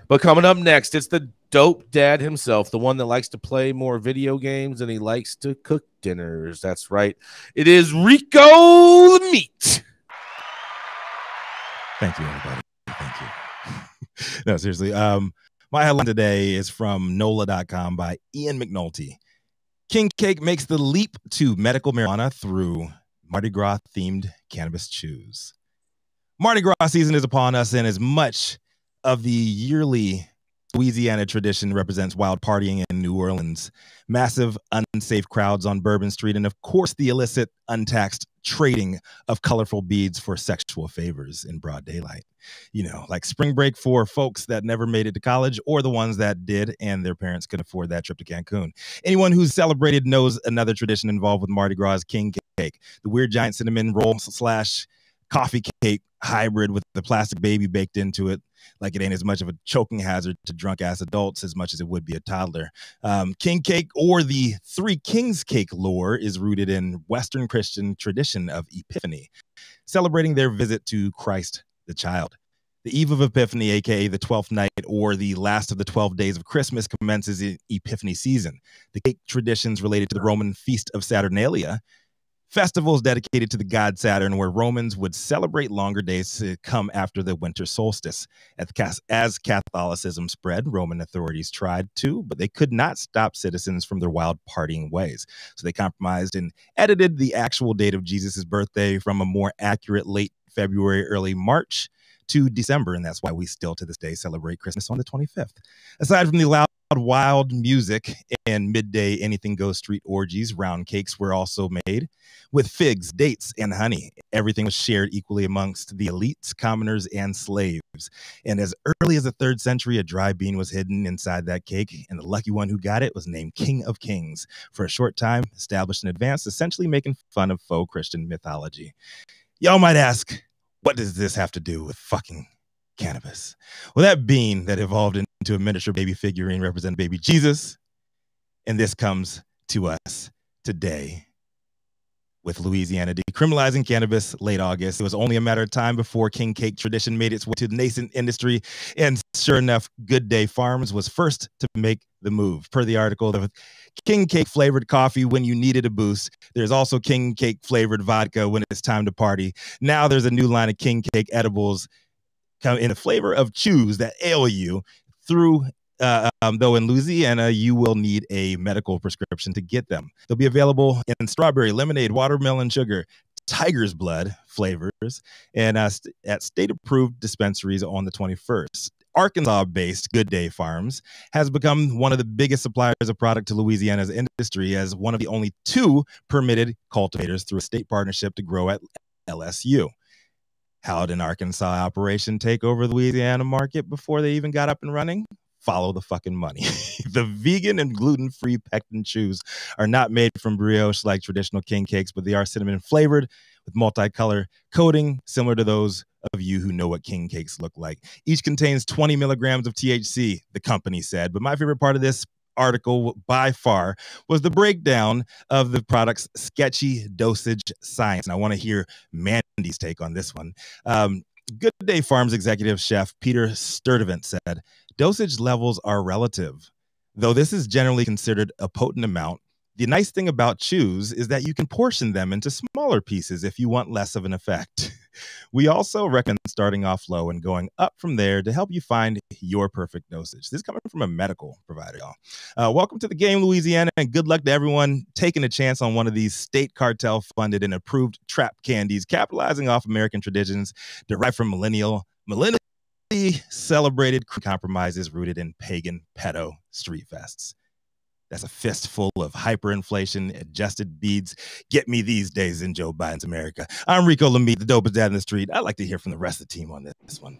But coming up next, it's the dope dad himself, the one that likes to play more video games than he likes to cook dinners. That's right. It is Rico Lamitte. Thank you, everybody. Thank you. No, seriously. My headline today is from NOLA.com by Ian McNulty. King Cake makes the leap to medical marijuana through Mardi Gras themed cannabis chews. Mardi Gras season is upon us, and as much of the yearly Louisiana tradition represents wild partying in New Orleans, massive unsafe crowds on Bourbon Street, and of course the illicit, untaxed trading of colorful beads for sexual favors in broad daylight. You know, like spring break for folks that never made it to college, or the ones that did and their parents could afford that trip to Cancun. Anyone who's celebrated knows another tradition involved with Mardi Gras is King Cake, the weird giant cinnamon roll / coffee cake hybrid with the plastic baby baked into it, like it ain't as much of a choking hazard to drunk ass adults as much as it would be a toddler. King Cake, or the Three Kings Cake lore, is rooted in Western Christian tradition of Epiphany, celebrating their visit to Christ the child. The eve of Epiphany, aka the 12th night, or the last of the 12 days of Christmas, commences in Epiphany season. The cake traditions related to the Roman feast of Saturnalia, festivals dedicated to the god Saturn, where Romans would celebrate longer days to come after the winter solstice. As Catholicism spread, Roman authorities tried to, but they could not stop citizens from their wild partying ways. So they compromised and edited the actual date of Jesus' birthday from a more accurate late February, early March to December, and that's why we still to this day celebrate Christmas on the 25th. Aside from the loud, wild music and midday anything goes street orgies, round cakes were also made with figs, dates, and honey. Everything was shared equally amongst the elites, commoners, and slaves. And as early as the 3rd century, a dry bean was hidden inside that cake, and the lucky one who got it was named King of Kings. For a short time, established in advance, essentially making fun of faux Christian mythology. Y'all might ask, what does this have to do with fucking cannabis? Well, that bean that evolved into a miniature baby figurine represented baby Jesus, and this comes to us today with Louisiana decriminalizing cannabis late August. It was only a matter of time before King Cake tradition made its way to the nascent industry, and sure enough, Good Day Farms was first to make the move. Per the article, the King Cake flavored coffee when you needed a boost. There's also King Cake flavored vodka when it's time to party. Now there's a new line of King Cake edibles come in a flavor of chews that ail you through. Though in Louisiana, you will need a medical prescription to get them. They'll be available in strawberry, lemonade, watermelon sugar, tiger's blood flavors, and at state-approved dispensaries on the 21st. Arkansas-based Good Day Farms has become one of the biggest suppliers of product to Louisiana's industry, as one of the only 2 permitted cultivators through a state partnership to grow at LSU. How did an Arkansas operation take over the Louisiana market before they even got up and running? Follow the fucking money. The vegan and gluten-free pectin chews are not made from brioche like traditional King Cakes, but they are cinnamon flavored with multicolor coating, similar to those of you who know what King Cakes look like. Each contains 20 milligrams of THC, the company said. But my favorite part of this article by far was the breakdown of the product's sketchy dosage science. And I want to hear Mandy's take on this one. Good Day Farms executive chef Peter Sturdivant said, "Dosage levels are relative. Though this is generally considered a potent amount, the nice thing about chews is that you can portion them into smaller pieces if you want less of an effect. We also recommend starting off low and going up from there to help you find your perfect dosage." This is coming from a medical provider, y'all. Welcome to the game, Louisiana, and good luck to everyone taking a chance on one of these state cartel-funded and approved trap candies, capitalizing off American traditions derived from millennially celebrated compromises rooted in pagan pedo street fests. That's a fistful of hyperinflation adjusted beads. Get me these days in Joe Biden's America. I'm Rico Lamitte, the dopest dad in the street. I'd like to hear from the rest of the team on this one.